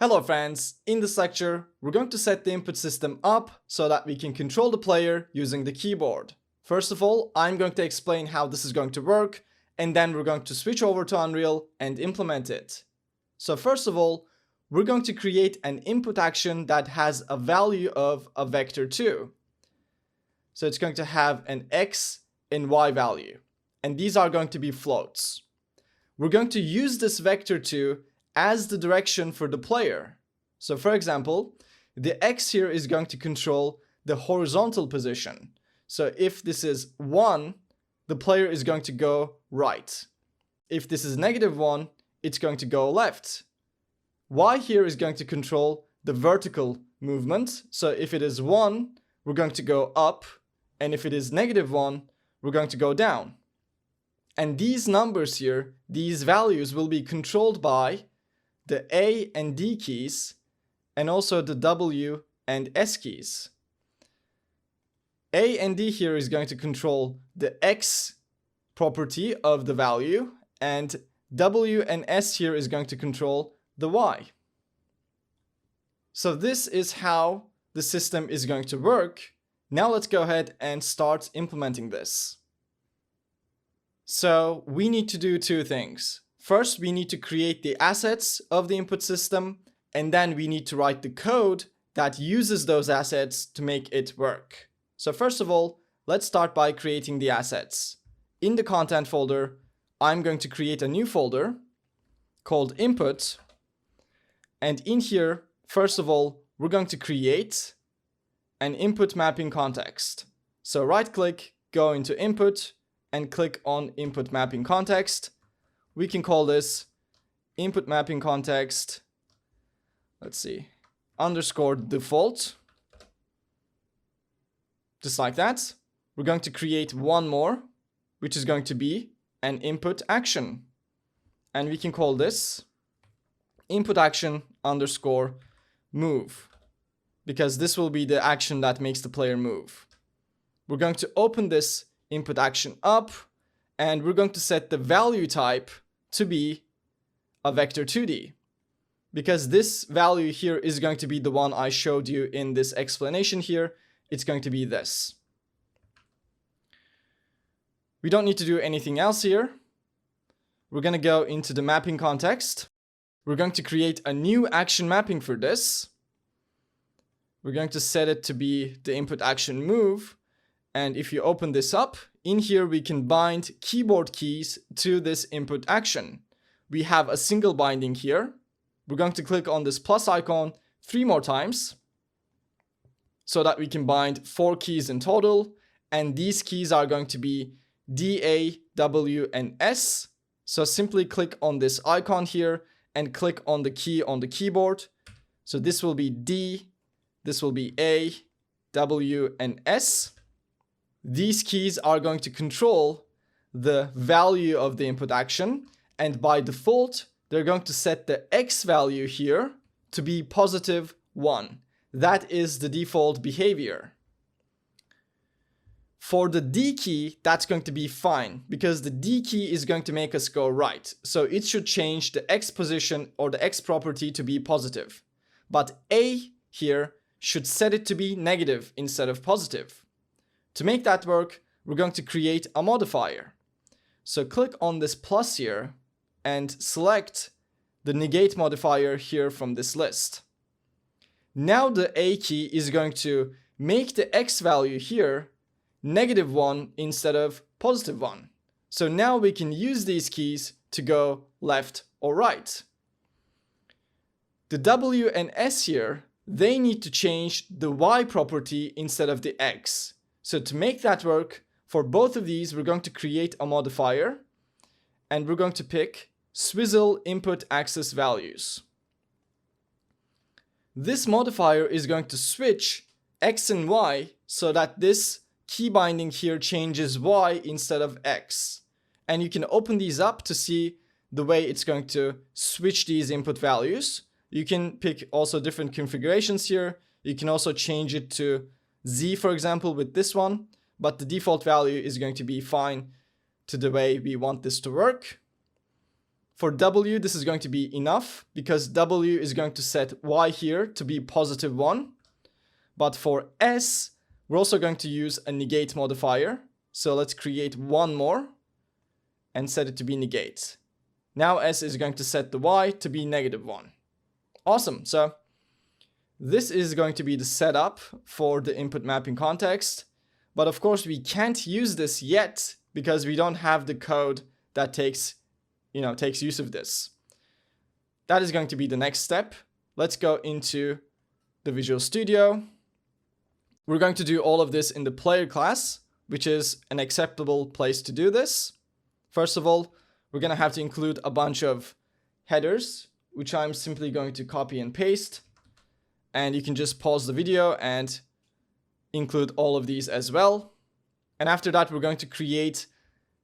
Hello friends, in this lecture, we're going to set the input system up so that we can control the player using the keyboard. First of all, I'm going to explain how this is going to work, and then we're going to switch over to Unreal and implement it. So first of all, we're going to create an input action that has a value of a vector 2. So it's going to have an x and y value, and these are going to be floats. We're going to use this vector 2 as the direction for the player. So for example, the x here is going to control the horizontal position. So if this is 1, the player is going to go right. If this is -1, it's going to go left. Y here is going to control the vertical movement. So if it is 1, we're going to go up, and if it is -1, we're going to go down. And these numbers here, these values will be controlled by the A and D keys, and also the W and S keys. A and D here is going to control the X property of the value, and W and S here is going to control the Y. So this is how the system is going to work. Now let's go ahead and start implementing this. So we need to do two things. First, we need to create the assets of the input system, and then we need to write the code that uses those assets to make it work. So first of all, let's start by creating the assets. In the content folder, I'm going to create a new folder called input. And in here, first of all, we're going to create an input mapping context. So right click, go into input, and click on input mapping context. We can call this input mapping context, let's see, _default. Just like that. We're going to create one more, which is going to be an input action. And we can call this input action _move, because this will be the action that makes the player move. We're going to open this input action up, and we're going to set the value type to be a vector 2D, because this value here is going to be the one I showed you in this explanation here. It's going to be this. We don't need to do anything else here. We're going to go into the mapping context. We're going to create a new action mapping for this. We're going to set it to be the input action move. And if you open this up, in here we can bind keyboard keys to this input action. We have a single binding here. We're going to click on this plus icon 3 more times so that we can bind 4 keys in total. And these keys are going to be D, A, W, and S. So simply click on this icon here and click on the key on the keyboard. So this will be D, this will be A, W, and S. These keys are going to control the value of the input action, and by default, they're going to set the X value here to be +1. That is the default behavior. For the D key, that's going to be fine, because the D key is going to make us go right. So it should change the X position or the X property to be positive. But A here should set it to be negative instead of positive. To make that work, we're going to create a modifier. So click on this plus here and select the negate modifier here from this list. Now the A key is going to make the X value here -1 instead of +1. So now we can use these keys to go left or right. The W and S here, they need to change the Y property instead of the X. So to make that work, for both of these, we're going to create a modifier, and we're going to pick swizzle input axis values. This modifier is going to switch X and Y so that this key binding here changes Y instead of X. And you can open these up to see the way it's going to switch these input values. You can pick also different configurations here. You can also change it to Z, for example, with this one, but the default value is going to be fine to the way we want this to work. For W, this is going to be enough because W is going to set Y here to be +1. But for S, we're also going to use a negate modifier. So let's create one more and set it to be negate. Now S is going to set the Y to be -1. Awesome. So this is going to be the setup for the input mapping context. But of course, we can't use this yet because we don't have the code that takes use of this. That is going to be the next step. Let's go into the Visual Studio. We're going to do all of this in the player class, which is an acceptable place to do this. First of all, we're going to have to include a bunch of headers, which I'm simply going to copy and paste. And you can just pause the video and include all of these as well. And after that, we're going to create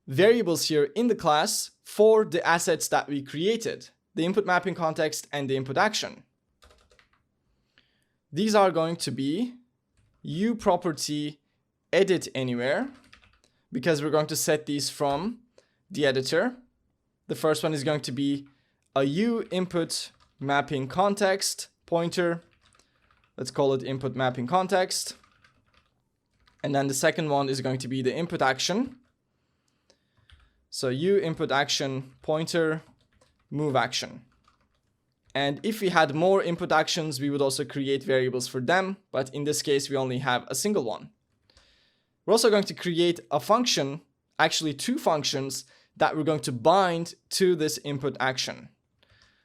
variables here in the class for the assets that we created, the input mapping context and the input action. These are going to be uProperty edit anywhere, because we're going to set these from the editor. The first one is going to be a uInput mapping context pointer. Let's call it input mapping context. And then the second one is going to be the input action. So uInput action pointer move action. And if we had more input actions, we would also create variables for them. But in this case, we only have a single one. We're also going to create a function, actually two functions, that we're going to bind to this input action.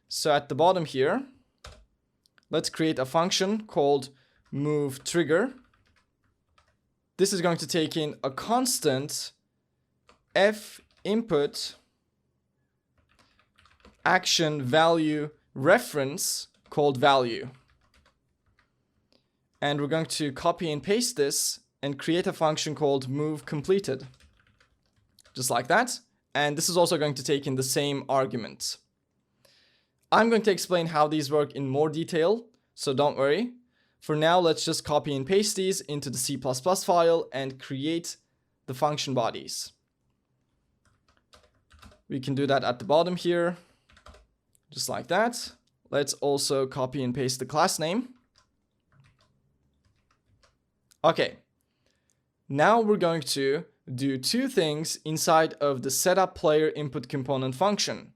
So at the bottom here, let's create a function called moveTrigger. This is going to take in a constant fInput action value reference called value. And we're going to copy and paste this and create a function called moveCompleted. Just like that. And this is also going to take in the same argument. I'm going to explain how these work in more detail, so don't worry. For now, let's just copy and paste these into the C++ file and create the function bodies. We can do that at the bottom here, just like that. Let's also copy and paste the class name. Okay, now we're going to do two things inside of the setup player input component function.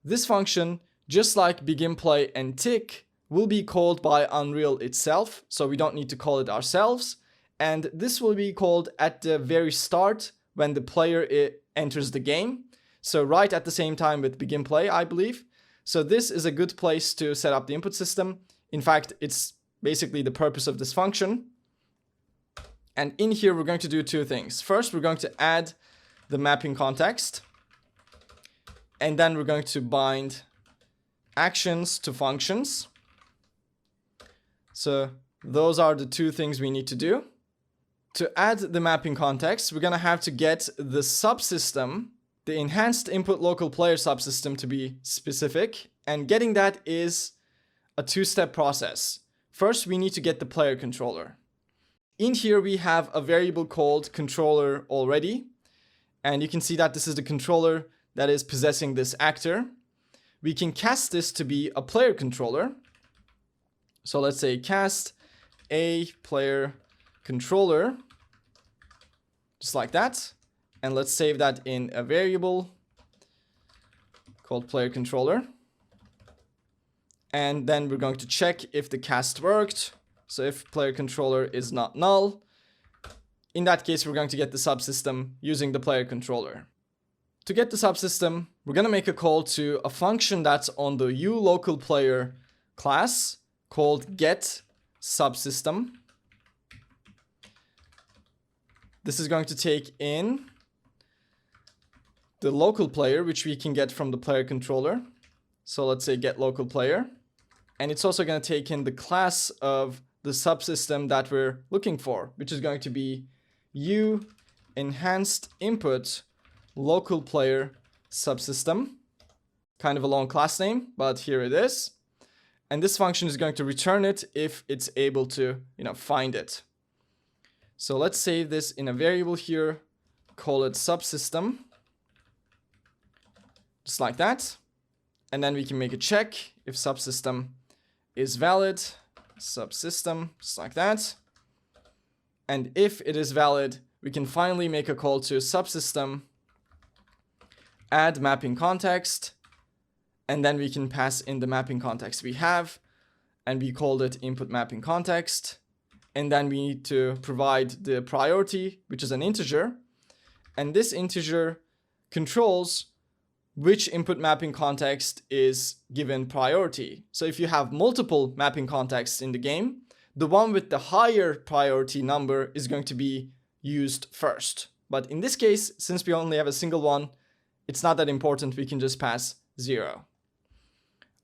This function, just like begin play and tick, will be called by Unreal itself, so we don't need to call it ourselves. And this will be called at the very start when the player enters the game. So right at the same time with begin play, I believe. So this is a good place to set up the input system. In fact, it's basically the purpose of this function. And in here, we're going to do two things. First, we're going to add the mapping context. And then we're going to bind actions to functions. So those are the two things we need to do. To add the mapping context, we're going to have to get the subsystem, the enhanced input local player subsystem, to be specific. And getting that is a two-step process. First, we need to get the player controller. In here, we have a variable called controller already. And you can see that this is the controller that is possessing this actor. We can cast this to be a player controller. So let's say cast a player controller, just like that. And let's save that in a variable called player controller. And then we're going to check if the cast worked. So if player controller is not null, in that case, we're going to get the subsystem using the player controller. To get the subsystem, we're going to make a call to a function that's on the uLocalPlayer class called getSubsystem. This is going to take in the local player, which we can get from the player controller. So let's say getLocalPlayer. And it's also going to take in the class of the subsystem that we're looking for, which is going to be uEnhancedInput LocalPlayer subsystem. Kind of a long class name, but here it is. And this function is going to return it if it's able to, find it. So let's save this in a variable here, call it subsystem. Just like that. and then we can make a check if subsystem is valid, subsystem, just like that. And if it is valid, we can finally make a call to subsystem, add mapping context, and then we can pass in the mapping context we have, and we called it input mapping context. And then we need to provide the priority, which is an integer, and this integer controls which input mapping context is given priority. So if you have multiple mapping contexts in the game, the one with the higher priority number is going to be used first. But in this case, since we only have a single one, it's not that important. We can just pass 0.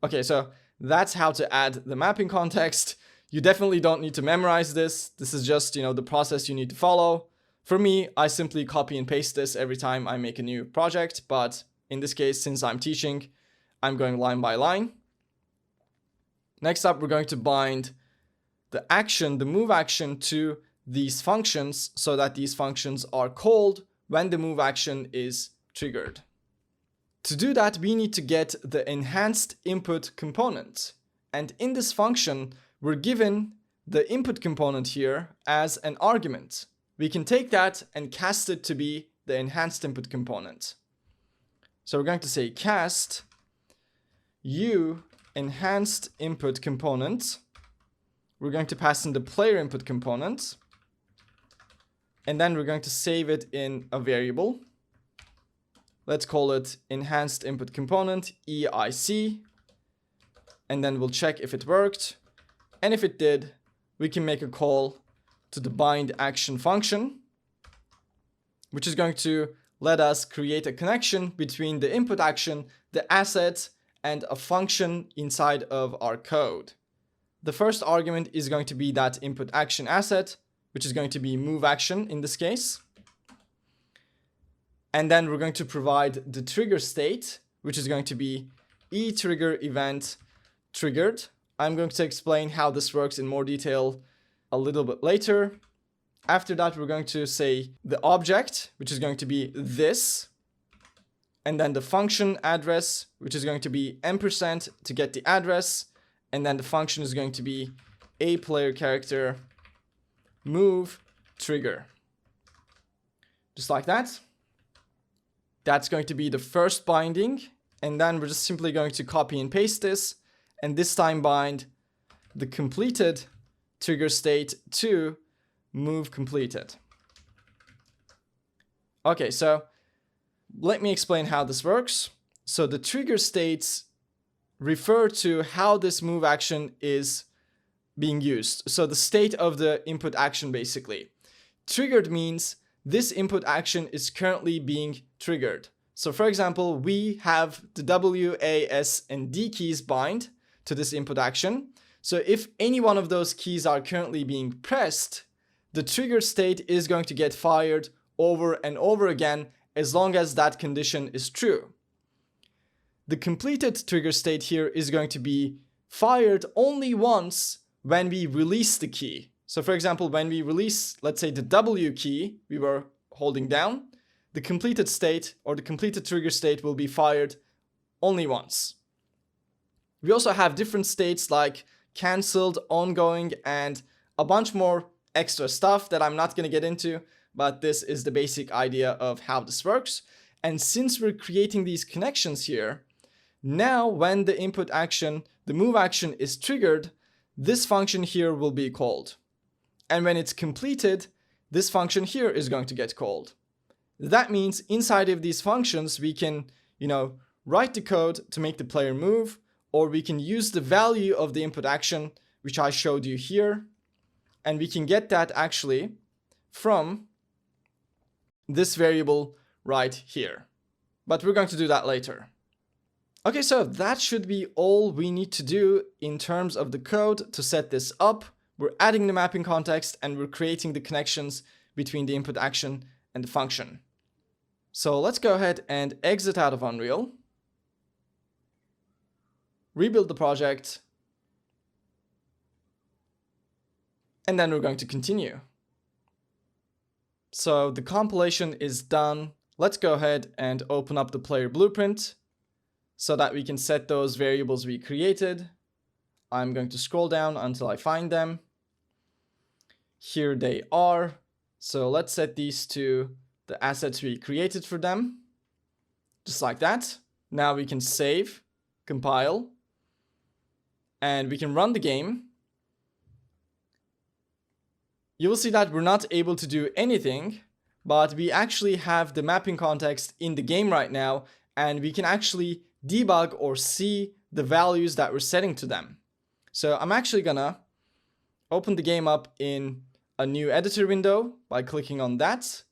Okay, so that's how to add the mapping context. You definitely don't need to memorize this. This is just, the process you need to follow. For me, I simply copy and paste this every time I make a new project, but in this case, since I'm teaching, I'm going line by line. Next up, we're going to bind the action, the move action, to these functions so that these functions are called when the move action is triggered. To do that, we need to get the enhanced input component. And in this function, we're given the input component here as an argument. We can take that and cast it to be the enhanced input component. So we're going to say cast u enhanced input component. We're going to pass in the player input component. And then we're going to save it in a variable. Let's call it enhanced input component, EIC. And then we'll check if it worked. And if it did, we can make a call to the bind action function, which is going to let us create a connection between the input action, the asset, and a function inside of our code. The first argument is going to be that input action asset, which is going to be move action in this case. And then we're going to provide the trigger state, which is going to be eTrigger event triggered. I'm going to explain how this works in more detail a little bit later. After that, we're going to say the object, which is going to be this, and then the function address, which is going to be ampersand to get the address, and then the function is going to be a player character move trigger. Just like that. That's going to be the first binding, and then we're just simply going to copy and paste this, and this time bind the completed trigger state to move completed. Okay, so let me explain how this works. So the trigger states refer to how this move action is being used. So the state of the input action, basically. Triggered means this input action is currently being triggered. So for example, we have the W, A, S, and D keys bind to this input action. So if any one of those keys are currently being pressed, the trigger state is going to get fired over and over again as long as that condition is true. The completed trigger state here is going to be fired only once when we release the key. So for example, when we release, let's say, the W key we were holding down, the completed state or the completed trigger state will be fired only once. We also have different states like cancelled, ongoing, and a bunch more extra stuff that I'm not going to get into, but this is the basic idea of how this works. And since we're creating these connections here, now when the input action, the move action is triggered, this function here will be called. And when it's completed, this function here is going to get called. That means inside of these functions, we can, write the code to make the player move, or we can use the value of the input action, which I showed you here. And we can get that actually from this variable right here. But we're going to do that later. Okay, so that should be all we need to do in terms of the code to set this up. We're adding the mapping context and we're creating the connections between the input action and the function. So let's go ahead and exit out of Unreal. Rebuild the project. And then we're going to continue. So the compilation is done. Let's go ahead and open up the player blueprint. so that we can set those variables we created. I'm going to scroll down until I find them. Here they are. So let's set these to the assets we created for them. Just like that. Now we can save, compile, and we can run the game. You will see that we're not able to do anything, but we actually have the mapping context in the game right now, and we can actually debug or see the values that we're setting to them. So I'm actually gonna open the game up in a new editor window by clicking on that,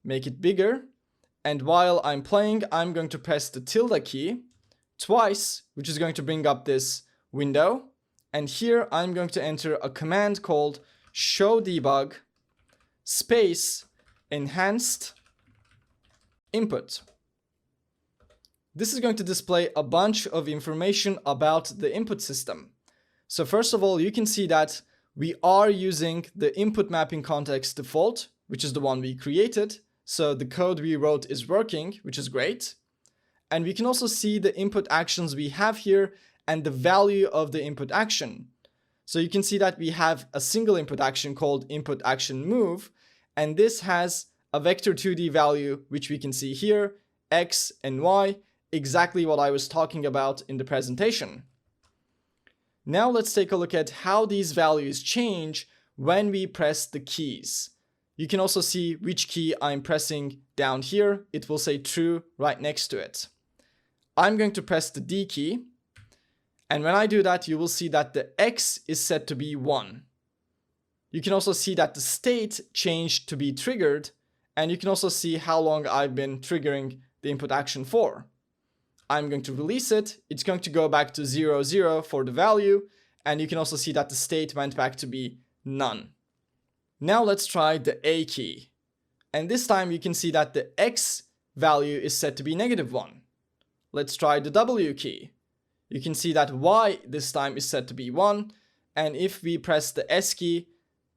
make it bigger, and while I'm playing, I'm going to press the tilde key twice, which is going to bring up this window, and here I'm going to enter a command called show debug space enhanced input. This is going to display a bunch of information about the input system. So first of all, you can see that we are using the input mapping context default, which is the one we created. So the code we wrote is working, which is great. And we can also see the input actions we have here and the value of the input action. So you can see that we have a single input action called input action move, and this has a vector 2D value, which we can see here, x and y, exactly what I was talking about in the presentation. Now let's take a look at how these values change when we press the keys. You can also see which key I'm pressing down here. It will say true right next to it. I'm going to press the D key. And when I do that, you will see that the X is set to be 1. You can also see that the state changed to be triggered. And you can also see how long I've been triggering the input action for. I'm going to release it. It's going to go back to 0, 0 for the value. And you can also see that the state went back to be none. Now let's try the A key. And this time you can see that the X value is set to be -1. Let's try the W key. You can see that Y this time is set to be 1. And if we press the S key,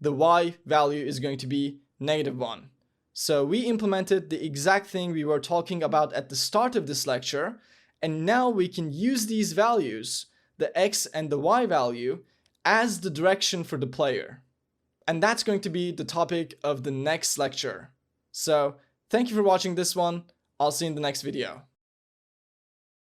the Y value is going to be -1. So we implemented the exact thing we were talking about at the start of this lecture. And now we can use these values, the X and the Y value, as the direction for the player. And that's going to be the topic of the next lecture. So thank you for watching this one. I'll see you in the next video.